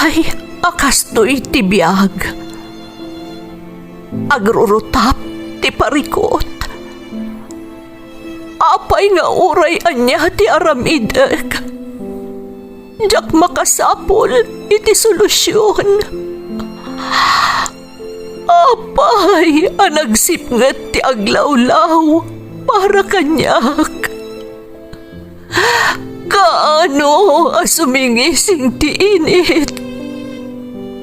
Apay, akastoy tibiyag. Agrurutap ti parikot. Apay nga uray anya ti aramidek. Jak makasapol iti solusyon. Apay, anagsipnget ti aglawlaw para kanyak. Kaano asumingising ti init?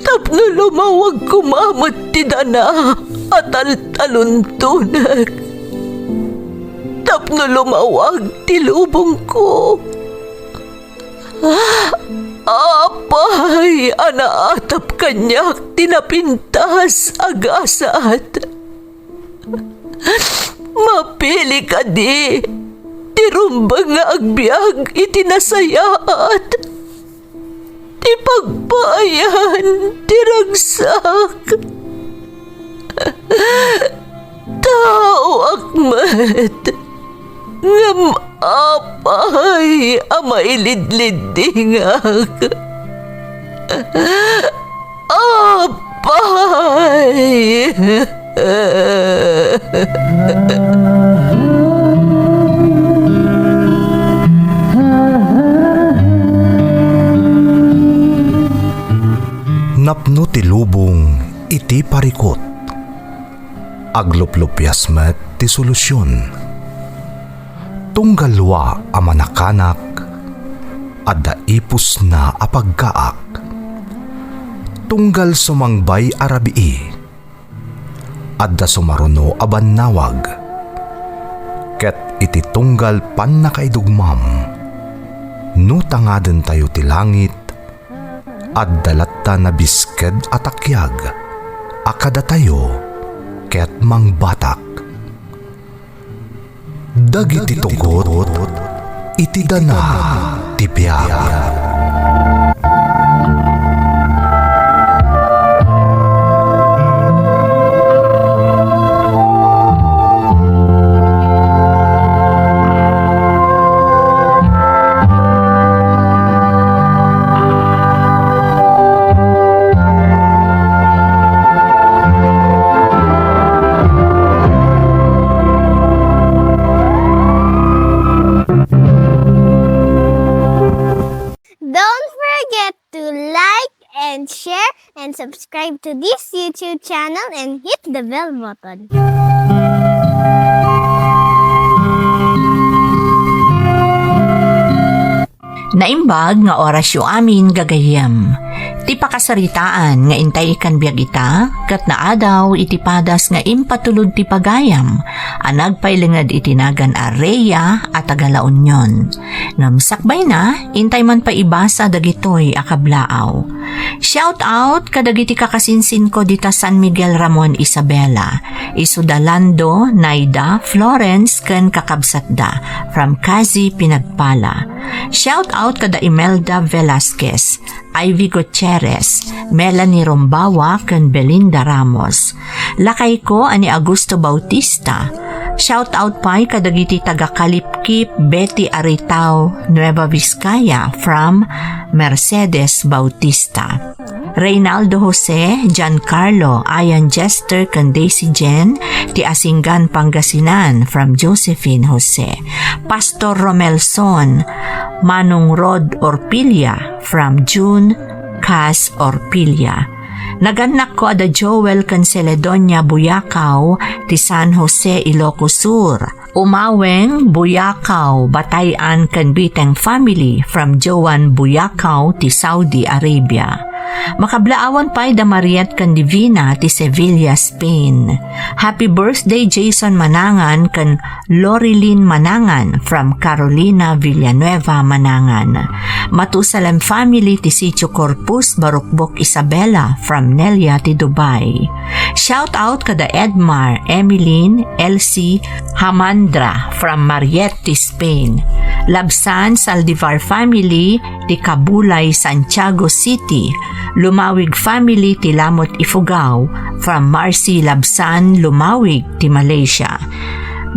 Tapno lumawag kumamot ti dana at taluntunak. Tapno lumawag ti lubong ko. Apay, anaatap kanyak tinapintas agasat. Mapili ka di, tirumbang nga agbyag itinasayaat. Ti pagbayan, tiragsak. Tao akmat, ngam apay, amailidlidingak. Apay. Napno ti lubong iti parikot. Agluplupyas met ti solusyon. Tunggalwa a manakanak adda ipus na apagkaak. Tunggal sumangbay arabii adda sumaruno a bannawag. Ket iti tunggal pan nakaidugmam no tangaden tayo ti langit adda latta na bisked atakyag akada tayo ket mangbatak. Dagiti tugot iti dana ti biag. And subscribe to this YouTube channel and hit the bell button. Naimbag nga orasyo amin gagayam. Ti pakasaritaan nga intay ikan biag ita, kat naadaw iti padas nga impatulod ti pagayam, anag pailingad itinagan a Rhea at Tagalaunyon. Namsakbay na, intay man pa ibasa dagitoy akablaaw. Shout out kadagiti kakasinsin ko dita San Miguel Ramon Isabela, Isudalando, Naida, Florence, ken kakabsatda, from Kazi Pinagpala. Shout out kada Imelda Velasquez, Ivy Gutierrez, Melanie Rombawa, ken Belinda Ramos. Lakay ko ani Augusto Bautista. Shout out pa'y kadagiti taga Kalipkip, Betty Aritao, Nueva Vizcaya, from Mercedes Bautista. Reynaldo Jose, Giancarlo, Ayan Jester, ken Daisy Jen, ti Asingan Pangasinan, from Josephine Jose. Pastor Romelson, Manong Rod Orpilia, from June Cas Orpilia. Naganak ko ada Joel Canceledonia Buyakaw, ti San Jose, Ilocos Sur. Umaweng Buyakaw, Batayan ken Biteng family, from Joan Buyakaw, ti Saudi Arabia. Makablaawan pa'y da Mariat ken Divina, ti Sevilla, Spain. Happy birthday Jason Manangan ken Lorilyn Manangan, from Carolina Villanueva, Manangan. Matusalem family, ti Sitio Corpus, Barukbok, Isabela, from Nelia, ti Dubai. Shout out kada Edmar, Emeline, Elsie, Hamandra, from Mariette, Spain. Labsan Saldivar family, ti Kabulay, Santiago City. Lumawig family, ti Lamot Ifugao, from Marcy Labsan, Lumawig, ti Malaysia.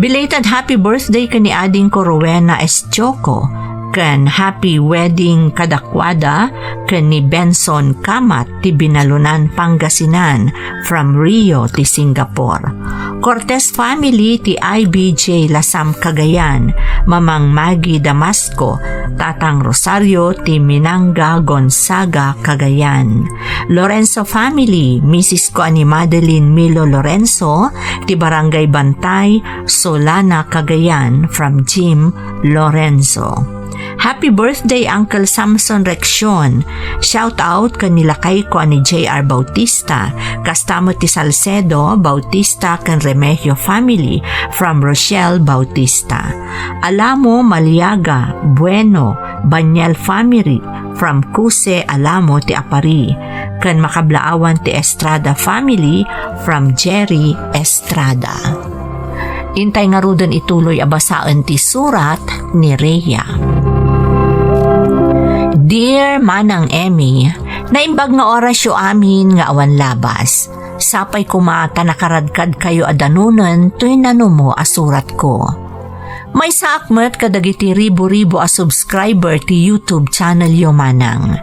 Belated happy birthday kani ading ko Rowena S. Choco, Ken happy wedding kadakwada ken ni Benson Kamat ti Binalunan, Pangasinan from Rio ti Singapore. Cortez family ti IBJ Lasam, Cagayan, Mamang Maggie Damasco, Tatang Rosario ti Minanga, Gonzaga, Cagayan. Lorenzo family, Mrs. ko ni Madeline Milo Lorenzo ti Barangay Bantay, Solana, Cagayan from Jim Lorenzo. Happy birthday Uncle Samson Rection. Shout out kanila kay ko ni JR Bautista, kastamo ti Salcedo Bautista ken Remigio family from Rochelle Bautista. Alamo Maliaga Bueno Banyal family from Cuse Alamo ti Apari, ken Makablaawan ti Estrada family from Jerry Estrada. Intay nga rudon ituloy abasaan ti surat ni Rhea. Dear Manang Emmy, naimbag nga oras yu amin nga awan labas. Sapay kumata nakaradkad kayo adanunan tuy nanumo a surat ko. May saakmet kadagiti ribo-ribo a subscriber ti YouTube channel yu manang.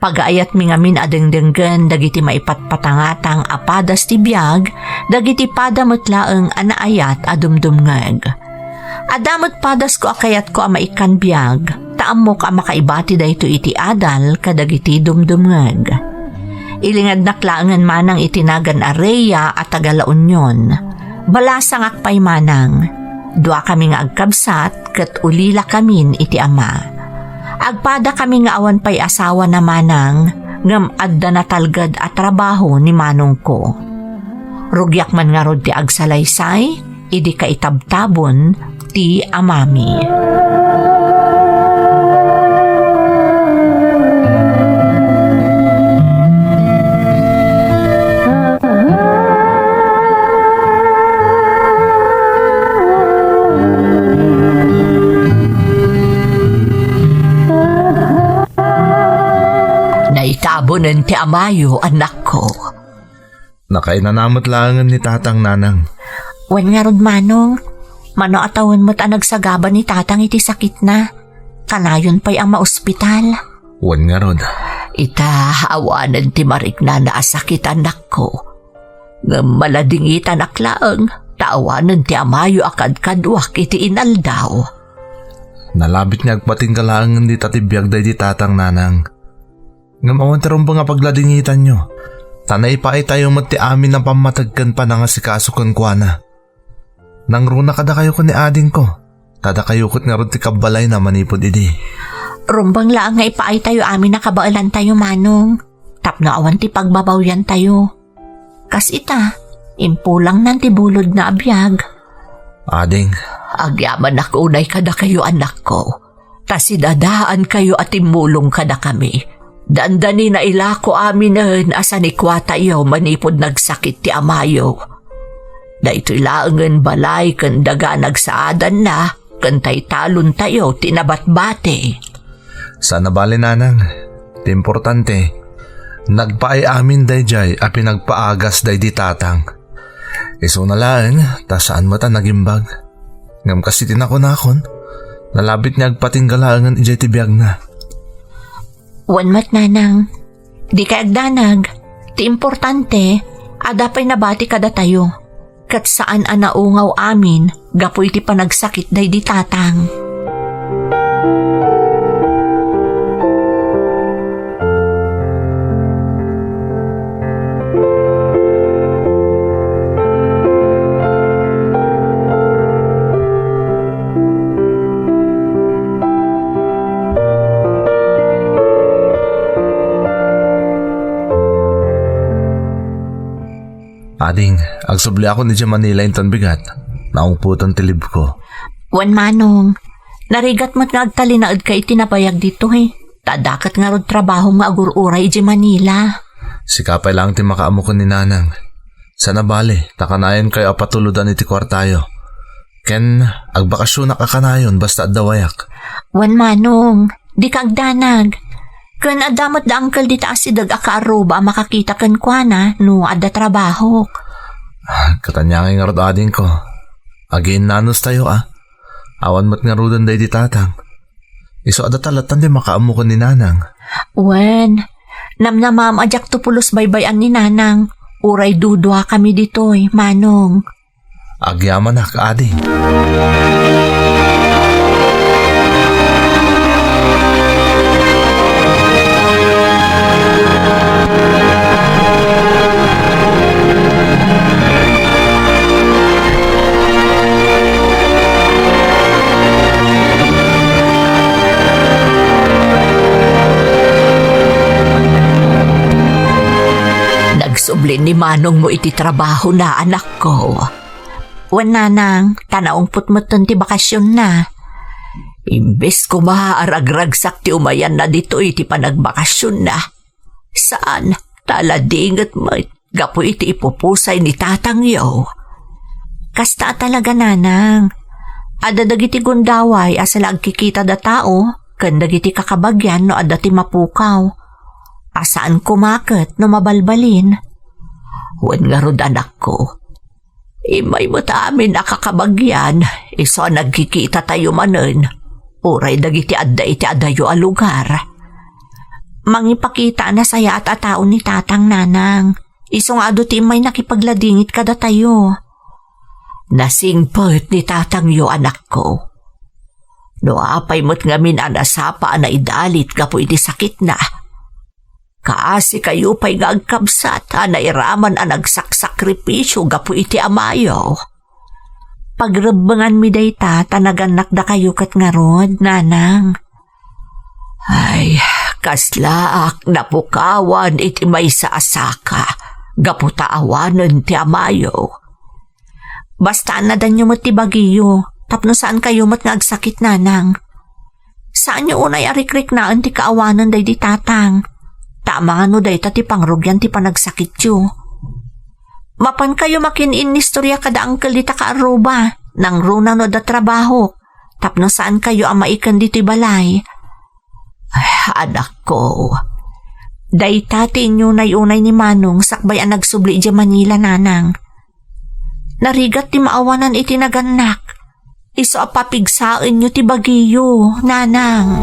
Pagaayat mi ngamin adengdenggen dagiti maipatpatangatang apadas ti biag, dagiti padamutlaeng anaayat adumdumngeg. Adamot padas ko akayat ko a maikan biag, taamok a makaibati dayto iti adal kadagiti dumdumngeg. Ilingad naklaangan manang itinagan a Rhea at Tagala Union. Balasang akpay manang, dua kami nga agkabsat ket ulila kamin iti ama. Agpada kami nga awan pay asawa na manang, ngam adda na talgad at trabaho ni manong ko. Rugyak man nga rod ti agsalaysay, idi ka itabtabon ti amami. Naitabonan ti amayo, anak ko. Nakainanamot langan ni tatang nanang. Wan nga rod manong, mano atawan mo't nagsagaban ni tatang iti sakit na. Kanayon pa'y ang maospital. Wan nga rod. Ita awanan ti marik na naasakit anak ko. Nga maladingitan aklaang, taawanan ti amayo akad kadwak iti inaldaw. Nalabit niya agpating kalangan di tatibiyag day di tatang nanang. Ngam awan tarong ba nga pagladingitan nyo? Tanay pa ay tayo mati amin na pamatagkan pa na nga si kasukan kwa na. Nang runa kada kayo ko ni ading ko. Tada kayo kot nga ron ti kabalay na manipod idi. Rumbang laang nga ipaay tayo amin na kabailan tayo manong. Tapno awan ti pagbabawyan tayo. Kas ita, impulang nan ti bulod na abiyag. Ading. Agyaman ako unay kada kayo anak ko. Tasidadaan kayo at imulong kada kami. Dandani na ilako aminen asan ikwata iyo manipod nagsakit ti amayo. Da ito'y laangan balay kan daga nagsaadan na kan tay talon tayo tinabat-bate. Sana bali nanang. Ti importante. Nagpaay amin day jay a pinagpaagas day di tatang. Iso na lang, ta saan mo ta nagimbag? Ngam kasi tinakon-akon. Nalabit niya agpatinggalangan ijay ti biyag na. Wan mat nanang, di ka agdanag, ti importante, adapay nabati kada tayo. Kat saan anaungaw amin, gapoy ti panagsakit day di tatang. Ading, agsubli ako ni Manila intan bigat. Naungputan tilib ko. Wan manong, narigat mo't nga agtalinaad ka itinabayag dito eh. Tadakat nga rod trabaho nga agururay di Manila. Sikapay lang ti makaamo ko ni nanang. Sana bali, takanayon kayo apatuludan iti kwartayo. Ken, agbakasyon na kakanayon basta adawayak. Wan manong, di ka agdanag. Kan adamot da angkel di taas si dag akaaruba makakita kan kwa na no ada trabaho. Katanyangin nga rod ading ko. Again nanos tayo Awan mat nga rudan day di tatang. Iso adatalatan di makaamu ko ni nanang. Wen, namnamam ajak tupulos baybayan ni nanang. Uray dudwa kami ditoy, manong. Agyaman na ka ading. Nagsublin ni manong mo iti trabaho na, anak ko. Wen nanang, tanaong putmuton ti bakasyon na. Imbes ko maaaragragsak ti umayan na dito iti panagbakasyon na. Saan? Taladingat mo, gapo iti ipupusay ni tatang yo. Kasta talaga nanang. Adadag iti gundaway asala agkikita da tao, kandag iti kakabagyan no adda ti mapukaw. Asaan kumakit no mabalbalin? Wen nga rod anak ko. Imay mo ta amin nakakabagyan, iso nagkikita tayo manen. Uray dagiti adda iti adayo a lugar. Mangipakita na saya at ataon ni tatang nanang. Iso nga ado ti imay nakipagladingit kada tayo. Nasingpot ni tatang yo anak ko. No apay mo't ngamin anasapa na idalit gapo iti sakit na. Kaasi kayo pa'y gagkabsat, nairaman ang nagsakripisyo gapu iti amayo. Pagrebangan mi dayta, tanaganak da kayo kat nga rod, nanang. Ay, kaslaak napukawan iti may sa asaka, gapu taawanan ti amayo. Basta na danyo mo't ti bagiyo, tapno saan kayo mo't ngagsakit, nanang. Saan nyo unay arikrik naan ti kaawanan day di tatang? Tama nga no day ti pangrugyan ti panagsakit yu. Mapan kayo makinin istorya kada angkel di takaaruba, nang runa no da trabaho, tapno saan kayo ang maikan dito'y balay. Ay, anak ko, day tati inyo na unay ni Manong sakbay ang nagsubli di Manila, nanang. Narigat ti maawanan iti naganak, iso apapigsain nyo ti bagiyo, nanang.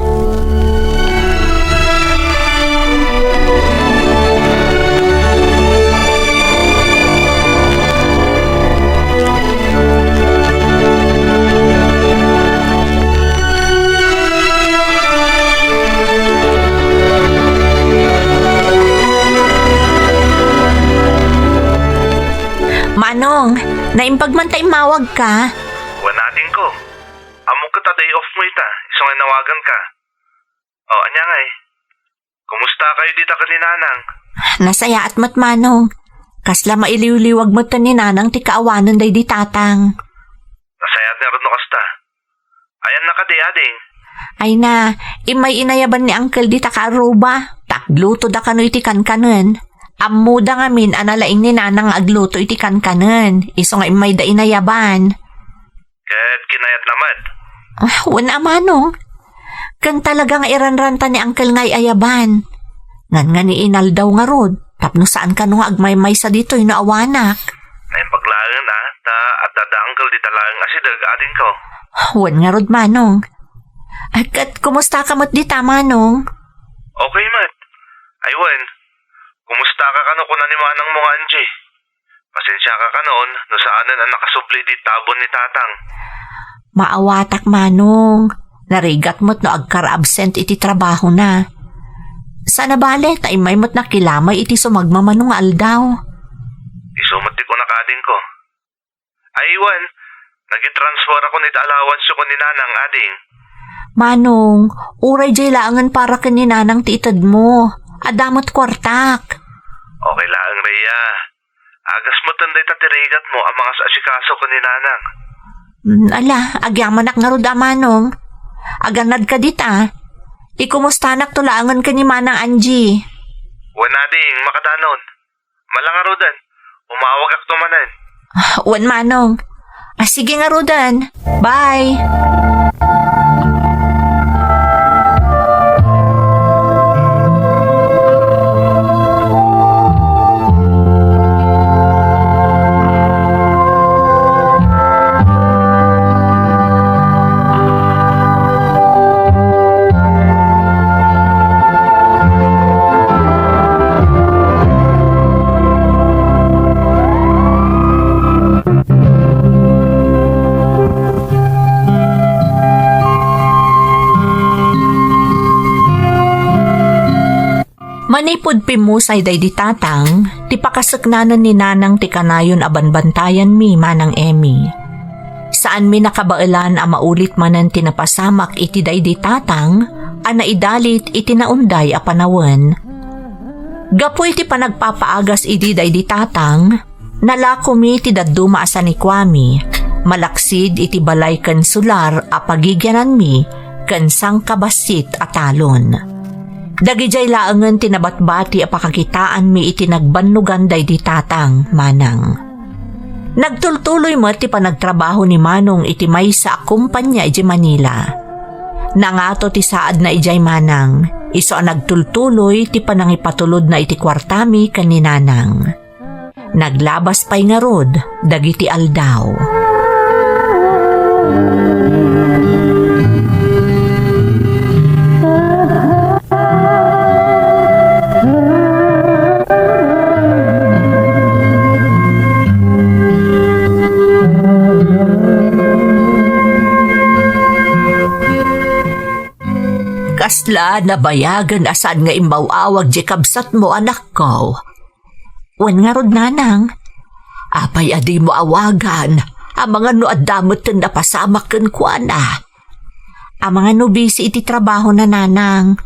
Manong, naimpagman tayo mawag ka. Wanatin ko. Among ka ta day off mo ita. Iso nga nawagan ka. O, anya nga eh. Kumusta kayo dita ka ni nanang? Nasaya at mat manong. Kasla mailiw-liwag mo ta ni nanang ti kaawanan day di tatang. Nasayat nga rin no kasta. Ayan na ka di ading. Ay na, imay inayaban ni Uncle di takaaruba. Takluto da kano iti kankanen. Amuda nga min analaing ni nanang agluto iti kankanen. Iso nga imay da inayaban. Kahit kinayat naman. Wala manong. Kan talaga nga iranranta ni Uncle nga'y ayaban. Ngan nga ni inal daw nga rod. Tapno saan ka nung agmay-may sa dito'y naawanak. Ngayon paglagan na at dadaangkal di talagang asidag ading ko. Wan nga rod manong. Agkat kumusta ka mo't di ta manong? Okay mat. Aywan. Kumusta ka kano kung nanimanang mga anji? Pasensya ka kanoon no saanan ang nakasubli di tabon ni tatang. Maawatak manong. Narigat mo't no agkara-absent iti trabaho na. Sana bale, taimay mo't nakilamay iti sumagmamanong aldaw. Isumati ko nakading ko. Aywan, nagitransfer ako ni allowance ko ni nanang ading. Manong, uray jay laangan para ka ni nanang tiitad mo. Adamot kwartak. Okay lang, Rhea. Agas mo tanday tatirigat mo ang mga asikaso ko ni nanang. Ala, agyamanak nga rod manong. Aganad ka dita. Ikumustanak tulaangan ka ni Manang Angie. Wana ding, makadanon. Malanga rodan. Umawag ak tumanan. Wan manong. Sige nga rodan. Bye. Manipod pimusay day di tatang, ti pakasaknanan ni nanang ti kanayon abanbantayan mi manang Emmy. Saan mi nakabailan a maulit manan tinapasamak iti day di tatang, a naidalit iti naunday a panawen. Gapoy ti panagpapaagas iti day di tatang, nalako mi ti dadduma asa ni Kwami, malaksid iti balay ken sular a pagigyanan mi ken sangkabasit a talon. Dagijay laangan tinabatbati a pakakitaan mi iti nagbannugan day di tatang manang. Nagtultuloy mo ti panagtrabaho ni Manong iti maysa a kumpanya iti Manila. Nangato ti saad na ijay manang, iso a nagtultuloy ti panangipatulod na iti kwartami ken ni nanang. Naglabas pay nga rod, dagiti aldaw. Kasla nabayagan asan nga imbawawag di kabsat mo anak ko. Wan nga rod nanang, apay adi mo awagan, ang mga noadamot na napasamak ken kuana. Ang mga nubisi iti trabaho na nanang,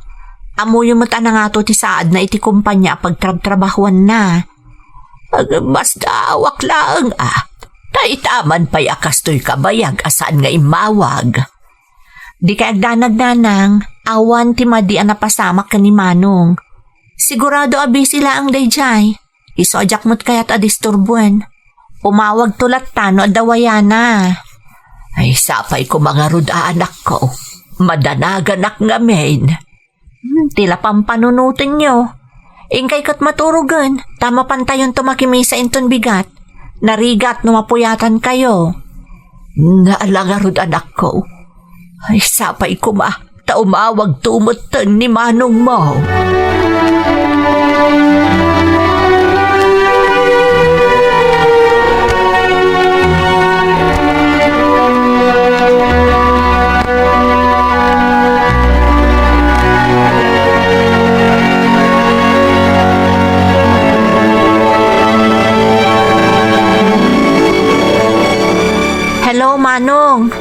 amuyo mo't anangato ti saad na iti kumpanya pagtrab-trabahuan na. Mas daawak lang taitaman pa'y akastoy kabayag asan nga imawag. Di kay agdanag nanang, awan ti madi ang napasamak ka ni Manong. Sigurado abi sila ang dayjay. Isojak mo't kaya't adisturbuan. Umawag tulat tano adawayana. Ay sapay ko mga ruda anak ko. Madanaganak nga main. Tila pampanunutin nyo. Ingkay kat maturugan. Tama pantayon tumakimisa inton bigat. Narigat numapuyatan kayo. Naalangarod anak ko. Ay sapay ko taumawag tumutan ni Manong mo. Hello, Manong.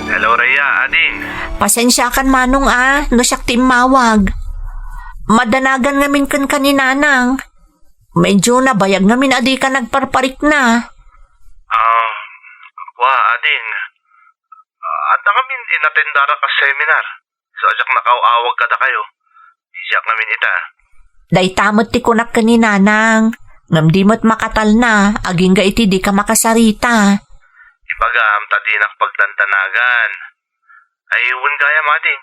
Hello, Rhea, ading. Pasensya kan Manong no siyak timawag. Madanagan ngamin kan kaninanang. Medyo nabayag ngamin adi ka nagparparik na. Ading. At na kami inatendara ka seminar. So, ajak nakawawag ka da kayo. Isyak namin ita. Day tamot ti kunak kaninanang. Ngam di mo't makatal na, aging ga iti di ka makasarita. Ibagam, tadinak pagtantanagan. Ay, uwan gaya mading.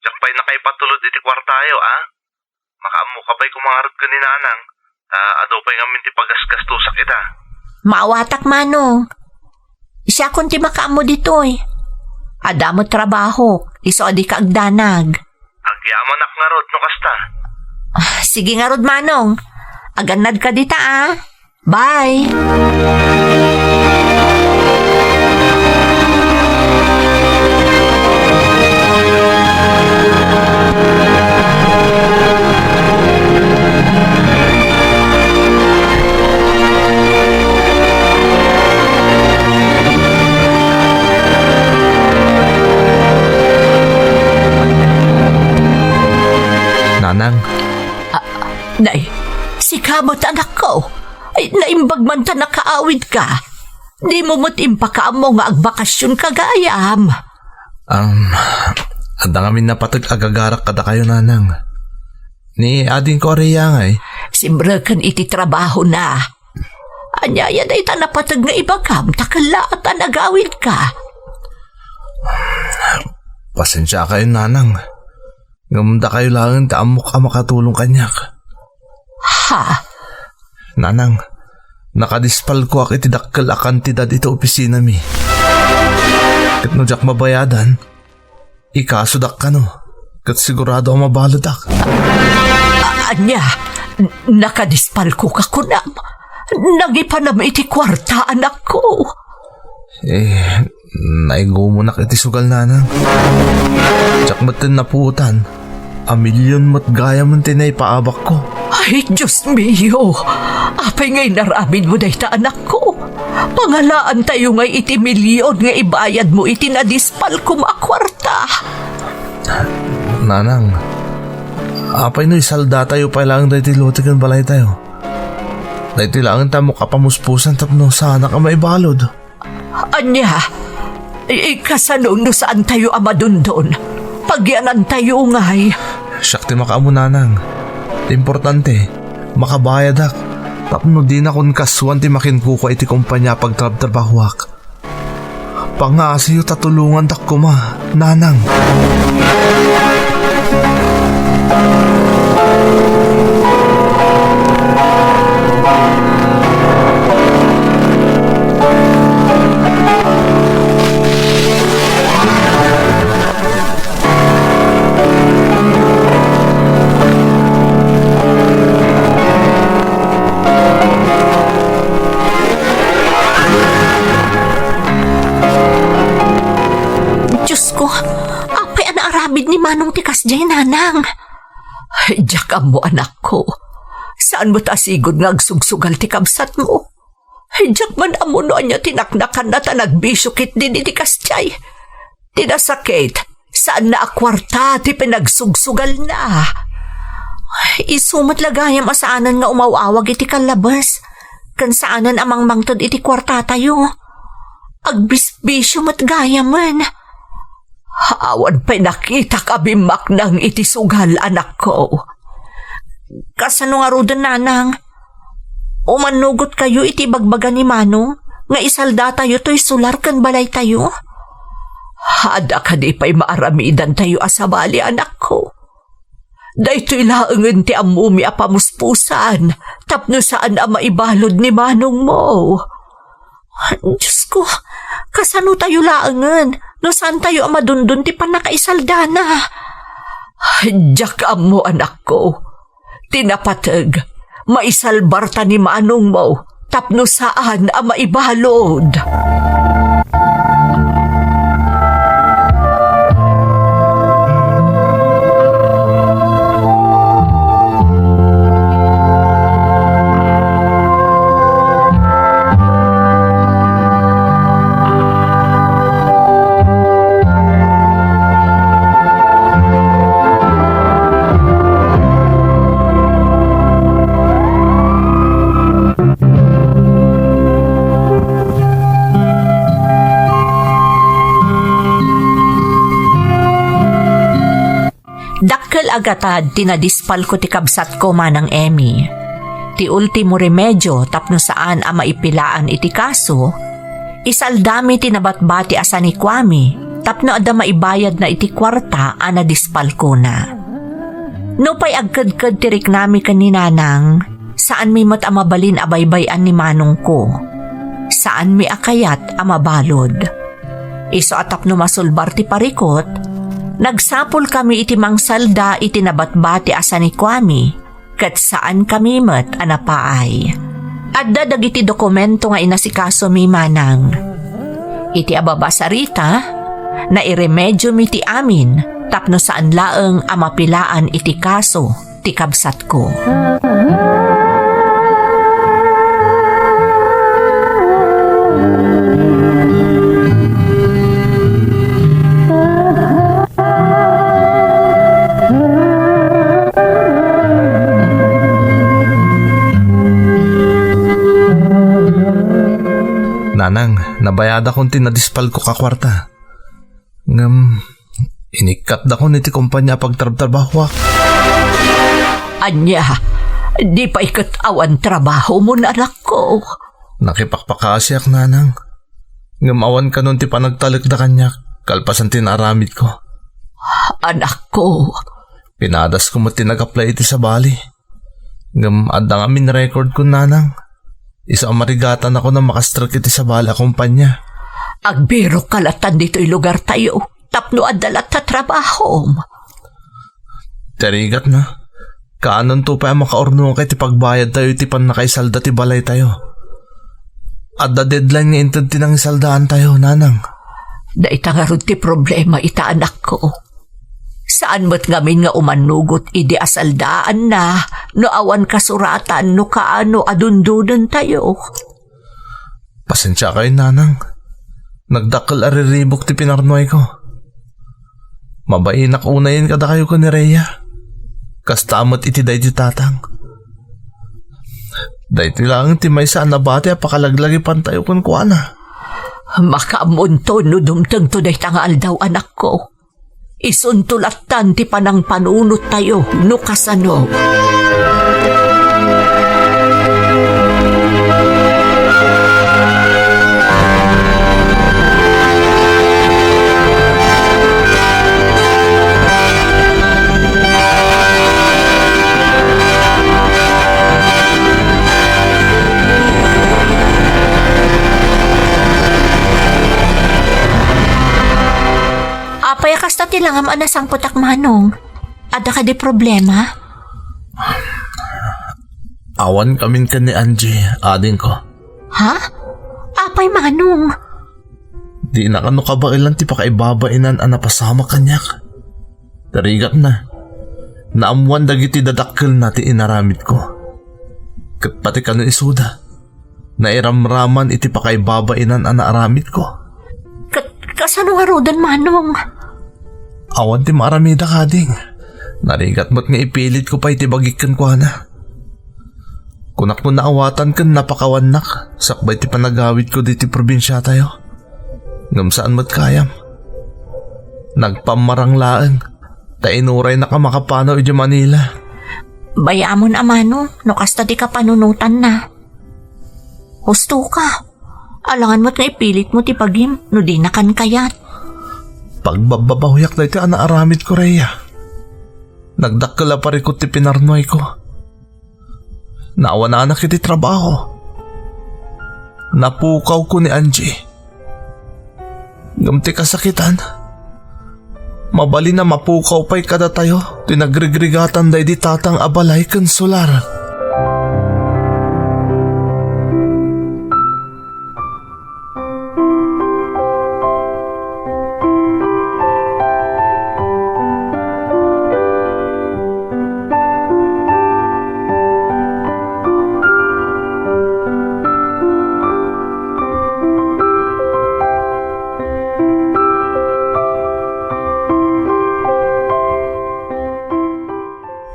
Diyak pa'y nakaipatulod iti kwartayo, Makaamu ka pa'y kumangarot ka ni nanang. Ado pa'y ngamin ti pagasgastusak ita. Maawatak Manong. Siya kun ti makaamo ditoy. Adamo trabaho, iso adi ka agdanag. Agyaman ak nga rod, no kasta. Sige nga rod Manong. Aganad ka dita Bye! Nanang. Nay, si kamot anak ko. Ay, naimbag man ta nakaawid ka. Di mo mo't impakaam mo nga agbakasyon kagayam. Anda ngamin napatag agagarak kada kayo nanang. Ni ading ko Rhea nga Simbrakan iti trabaho na. Anyaya na ita napatag nga ibagam, takala at anagawid ka. Pasensya kayo nanang. Ngamda kayo lang taamok ka makatulong kanyak. Ha? Nanang, nakadispal ko ak itidakkel a kantidad ito opisina mi. Kat no jak mabayadan, ikasudak ka no. Kat sigurado ang mabaladak. Anya, nakadispal ko kakunam. Nagipanam iti kwarta anak ko. Naigo mo na iti sugal nanang. Jak matin naputan. A milyon mo't gaya man tinay paabak ko. Ay, Diyos mio, apay ngay naramin mo dahi ta anak ko. Pangalaan tayo ngay iti milyon nga ibayad mo iti nadispal ko makwarta. Nanang, apay no isalda tayo pa lang dahil tilotikan balay tayo. Dahil tilangan tayo mo kapamuspusan tapno sana ka maibalod. Anya, ikasanong no saan tayo amadundon? Pagyanan tayo ngay. Syakti makaamo nanang. Importante, makabayad ak. Tapno di na kun kaswan ti makinkuko iti kumpanya pagtrabtrabahuak. Pangasiyo tatulungan tak ko ma, nanang. Diyos ko, apay anaarabid ni Manong tikas jay nanang. Ay, diyak mo anak ko. Saan mo tasigod nga agsugsugal ti kabsat mo? Ay, diyak man amuno niya tinaknakan na ta nagbisukit din iti kasjay. Tinasakit, saan na akwarta ti pinagsugsugal na? Ay, isumat lagayam asaanan nga umawawag iti kalabas. Kan saanan amang mangtod iti kwarta tayo. Agbisbisyo mat gayaman. Awan pa'y nakita ka bimak ng iti sugal, anak ko. Kasano nga rudan, nanang? Umanugot kayo iti bagbaga ni Manong, nga isalda tayo to'y sular kan balay tayo. Hada ka di pa'y maaramidan tayo asabali, anak ko. Dahito'y laangan ti amumi apamuspusan, tapno saan ang maibalod ni Manong mo. Diyos ko, kasano tayo laangan? No saan tayo amadundun ti panakaisalda na? Diyak mo anak ko. Tinapatag, maisalbarta ni Manong mo, tapno saan ang maibalod. Dakkel agatad tinadispal ko ti kabsat ko manang Emmy. Ti ultimo remedyo tapno saan ang maipilaan iti kaso, isaldami tinabatbati asa ni Kwame tapno ada maibayad na iti kwarta ana dispal ko na. No pa'y agkad-kad tirik nami kaninanang, saan mi mat amabalin abaybayan ni Manong ko, saan mi akayat amabalod. Iso atap no masulbar ti parikot, nagsapol kami iti mangsalda iti nabatbati asa ni Kwame, kat saan kami met anapaay. Adda dagiti dokumento nga inasikaso mi manang. Iti ababasarita, na iremedyo mi ti amin, tapno saan laeng amapilaan iti kaso ti kabsat ko. Nanang, nabayada kong tinadispal ko kakwarta. Inikat da ko niti kumpanya pagtrabtrabahuak. Anya, di pa ikatawan trabaho mo na anak ko. Nakipakpakasyak, nanang. Ngamawan ka nun ti panagtalik da kanya, kalpasan tinaramid ko. Anak ko. Pinadas ko mo tinag-apply iti sa bali. Adda nga min record ko, nanang. Isa marigatan ako na makastrak iti sa bala kumpanya. Agbiro kalatan dito'y lugar tayo. Tapno adalat ta trabaho. Terigat na. Kaanon to pa makaorno kay ti pagbayad tayo iti pan nakaisalda ti balay tayo. Adda deadline nga inted tinang isaldaan tayo, nanang. Da itangarod ti problema ita anak ko. Saan mo't ngamin nga umanugot idi asaldaan na, no awan kasuratan no kaano adundunan tayo. Pasensya kayo, nanang. Nagdakkel ariribok ti pinarnoy ko. Mabainak unayin kada kayo ko ni Rhea. Kastamot iti day ti tatang. Day ti lang ti may saan na bati apakalaglagi pantayo kun kuana. Makamunto no dumteng to day tangal daw anak ko. Isuntulatan ti panang panunot tayo no kasano. Apay kasta tilangam anasang putak manong. Ada ka di problema? Awan kamin ka ni Angie, ading ko. Ha? Apay manong? Di na kano ka ba ilan ti pakaibabainan ang napasama kanyak? Tarigat na. Naamuan dagiti dadakkel na ti inaramid ko. Kat pati kano isuda. Nairamraman iti pakaibabainan ang naaramid ko. Kasano nga rodan manong? Awan ti maaramida kading. Narigat mo't nga ipilit ko pa iti bagikan ko na. Kunak mo naawatan kan napakawanak. Sakbay ti panagawid ko diti probinsya tayo. Ngamsaan mo't kayam. Nagpamarang laeng. Tainuray na ka makapanaw iti Manila. Bayamon amano, no kasta di ka panunutan na. Husto ka. Alangan mo't nga ipilit mo ti pagim, no di na kan kayat. Pagbababahuyak na iti anaaramid ko, Rhea. Nagdakkala pa rin ko ti pinarnoy ko. Naawa na anak iti trabaho. Napukaw ko ni Angie. Gamti kasakitan. Mabali na mapukaw pa'y kada tayo. Tinagrigrigatan day di tatang abalay konsular.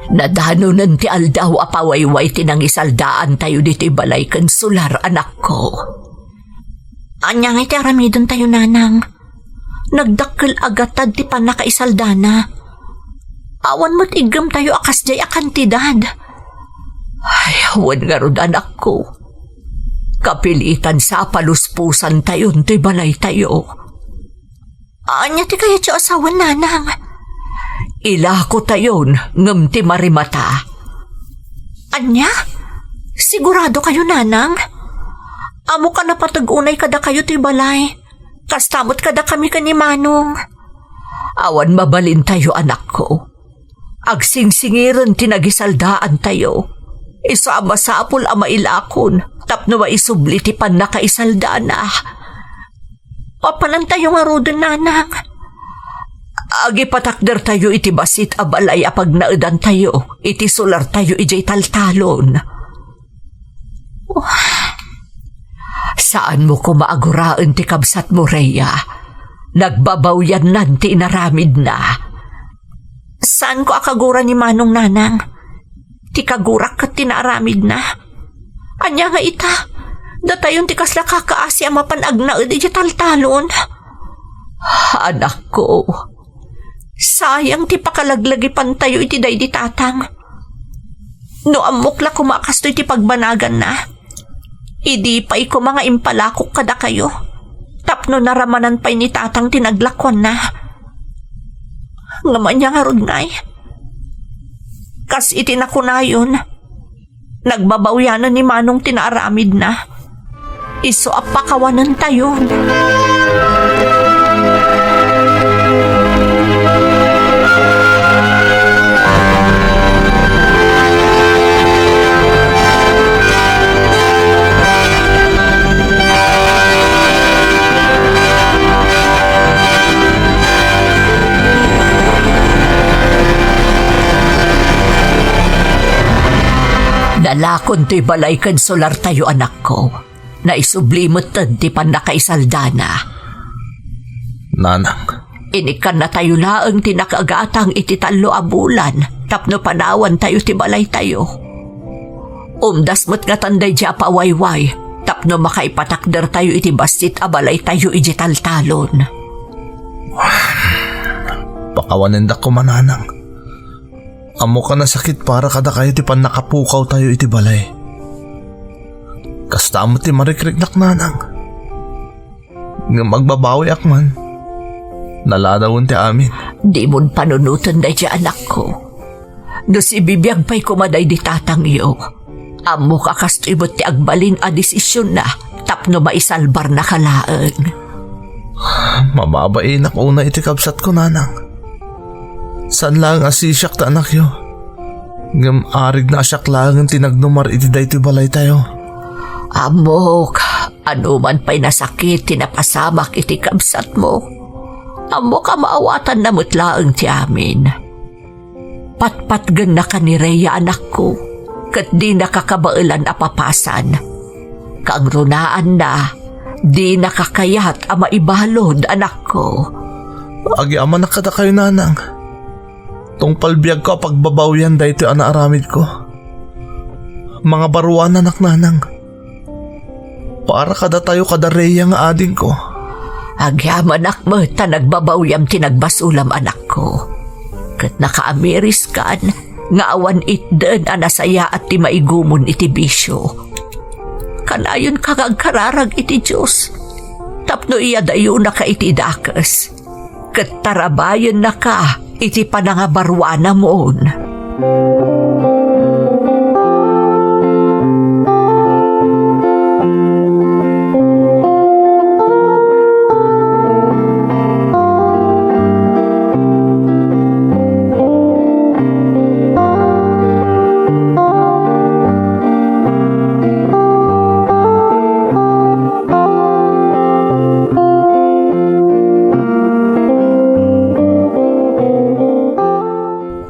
Nadanunan ti aldaw apawayway tinangisaldaan tayo diti balay konsular anak ko. Anyang iti aramidon tayo nanang. Nagdakkel agatad ti panakaisaldana. Awan mo't igam tayo akas jay akantidad. Ay, awan nga rod anak ko. Kapilitan sa paluspusan tayo ti balay tayo. Anya ti kaya ti asawan nanang. Ila ko tayon ngem ti marimata. Anya? Sigurado kayo nanang? Amo ka na patag-unay kada kayo ti balay. Kastamot kada kami kanimanong. Awan mabalin tayo anak ko. Agsingsingiran tinagisaldaan tayo. Isama sapul ama ilakon. Tapno maisubli ti pan nakaisaldana. Papanan tayo nga rodan nanang. Agi patakder tayo iti basit abalay apag naudan tayo. Iti solar tayo ijay taltalon. Saan mo ko maaguraan ti kabsat mo, Rhea? Nagbabawyan nan ti inaramid na. Saan ko akagura ni manong nanang? Ti kagurak kat tinaaramid na. Anya nga ita, datayon ti kasla kakaasi ang mapanagnaud iti taltalon. Anak ko, sayang ti pakalaglagi pantayo iti day di tatang. No amukla kumakasto iti pagbanagan na. Idi pa iko mga impalakok kada kayo. Tapno naramanan pa'y ni tatang tinaglakwan na. Ngaman niya nga rod ngay. Kas iti nakunayon. Nagbabawyanan ni manong tinaaramid na. Iso apakawanan tayo. Nalakon to'y balay kan solar tayo anak ko. Naisublimot tad ti pan nakaisaldana. Nanang, Inikan na tayo laang tinakagatang iti 3 a bulan. Tapno panawan tayo ti balay tayo. Umdas mo't nga tanday di pawayway. Tapno makaipatakder tayo iti bastit a balay tayo iti taltalon. pakawanindak ko mananang. Amo ka na sakit para kada kayo ti pan nakapukaw tayo iti balay. Kasta mo ti marikriknak nanang. Nga magbabawi akman. Naladawon ti amin. Di mon panunutan na di anak ko. No si bibiyag pa'y kumaday di tatang iyo. Amo kakastibot ti agbalin a desisyon na tapno maisalbar na kalaang. Mababain ako na iti kabsat ko nanang. San lang asisyak ta anak yo? Ngam arig na asyak lang ang tinagnumar iti day ti balay tayo. Amok, ano man pa'y nasakit tinapasamak iti kabsat mo. Amok ka maawatan na mutlaang ti amin. Patpatgan na ka ni Rhea anak ko, kat di nakakabailan apapasan. Kang runaan na, di nakakayat a maibalod anak ko. Agi ama na kada kayo nanang. Tong palbiyag ko pagbabawyan da ito anaaramid ko. Mga baruan anak nanang. Para kada tayo kada Rhea nga ading ko. Agyam anak mo, nagbabawiyam tinagbasulam anak ko. Kat nakaamiris kan, nga awan itden anasaya at ti maigumon iti bisyo. Kanayon kakagkararag iti Diyos. Tapno iya dayo na ka iti dakas. Kat tarabayon na ka iti panangabarwana moon.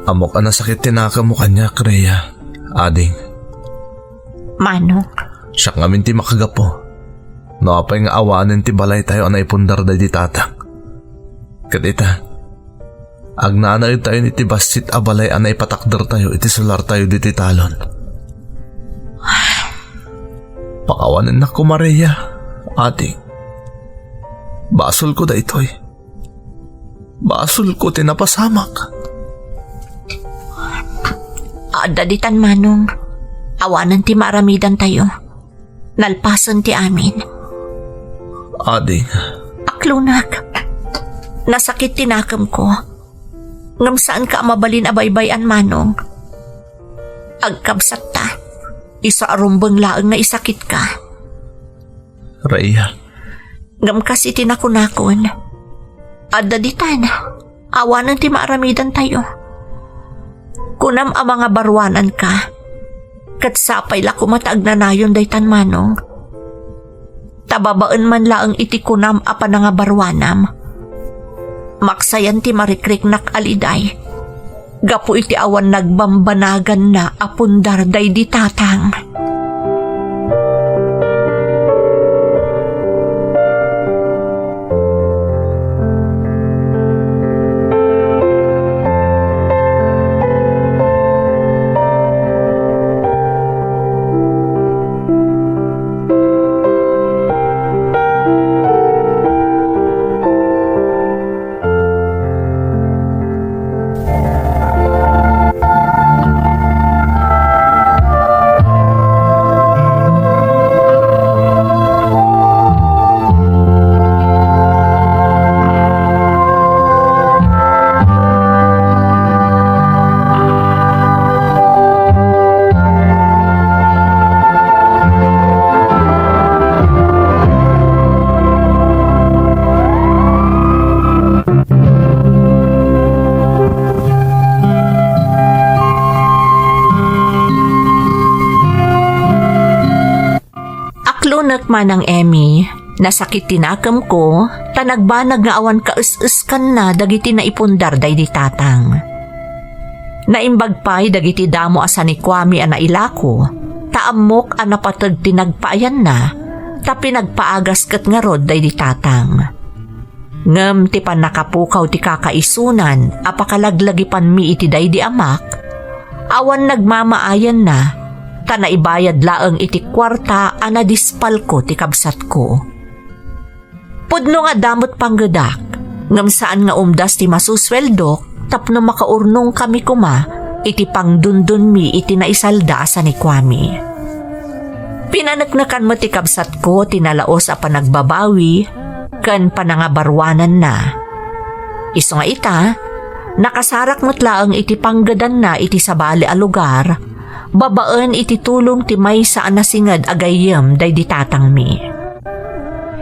Amok ang nasakit tinaka mo kanya, Rhea. Ading. Manong, Siya ngamin ti makagapo. Noapay nga awanin ti balay tayo anay pundar da di tatang. Kadita. Agnanay tayo iti bastit a balay anay patakder tayo iti solar tayo diti talon. Pakawanin na ko Maria. Ading. Basol ko da ito'y. Basol ko tinapasamak. daditan manong, awanan ti maramidan tayo. Nalpasan ti amin. Ading. Aklunak, nasakit tinakam ko. Ngam saan ka mabalin abaybayan manong? Agkabsat ta, isa arumbang laang na isakit ka. Rhea. Ngam kasi tinakunakon. Daditan, awanan ti maramidan tayo. Kunam ang mga barwanan ka, kat sapay la kumatag na nayon daytan manong. Tababaan man laang iti kunam apa na nga barwanam. Maksayan ti marikriknak aliday. Gapu iti awan nagbambanagan na apundar day di tatang. Lunak manang Emmy, nasakit tinakam ko, tanagbanag nga awan kaus-us kan na dagiti na ipundar day di tatang. Naimbagpay dagiti damo asa ni Kwame ana ilako, taamok ang napatag tinagpaayan na, ta pinagpaagas kat nga rod day di tatang. Ngem ti pan nakapukaw ti kakaisunan, apakalaglagipan mi iti day di amak, awan nagmamaayan na, ta naibayad laeng iti kwarta ana dispal ko ti kabsat ko. Pudno nga damot panggedak, ngem saan nga umdas ti masusweldok, tapno makaurnong kami kuma, iti pangdundun mi iti naisalda sa ni Kwami. Pinanagnakan mo ti kabsat ko, tinalaos a panagbabawi, kan panangabarwanan na. Iso nga ita, nakasarak matlaang iti panggadan na iti sabali a lugar, babaan iti tulong ti may saan nasingad agayem day di tatang mi.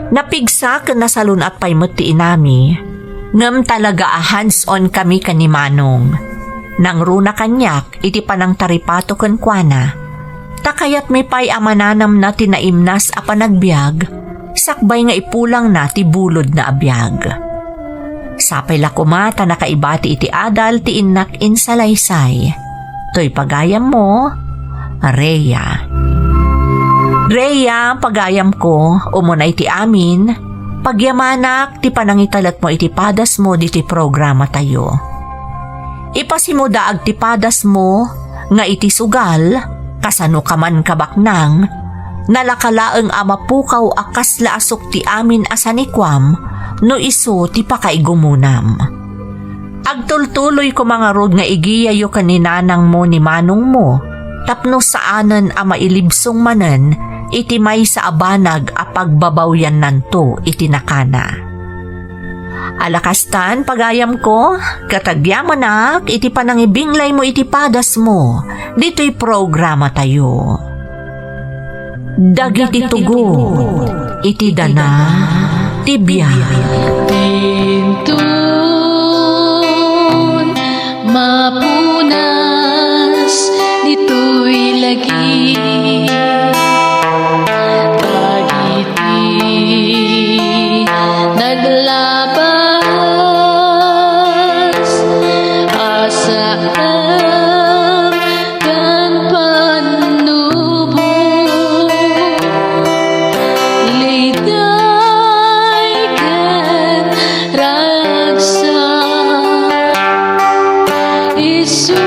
Napigsa ken nasalun at paymot ti inami, ngem talaga a hands-on kami kanimanong. Nang runa kanyak iti panang taripato ken kuana, takayat may pay amananam na tinaimnas a panagbiag, sakbay nga ipulang na ti bulod na abiyag. Sapay lakumata nakaibati iti adal ti innak insalaysay. To'y pagayam mo, Rhea. Rhea, pagayam ko, umunay ti amin, pagyamanak ti panangitalat mo iti padas mo diti programa tayo. Ipasimuda ag ti padas mo, nga iti sugal, kasano ka man kabaknang, nalakalaeng amapukaw akas laasok ti amin asanikwam, no iso ti pakaigumunam. Agtultuloy ko mga rod nga igiyayo kaninanang mo ni manong mo, tapno saanan a mailibsong manen, iti may sa abanag a pagbabawyan nanto iti nakana. Alakastan pagayam ko, katagyamanak iti panangibinglay mo iti padas mo, dito'y programa tayo. Dagiti tugo, iti dana, tibya. Tintun, mapunas, dito'y lagi. Dagiti naglabas, asaan kan panubo. Liday kan ragsak, isu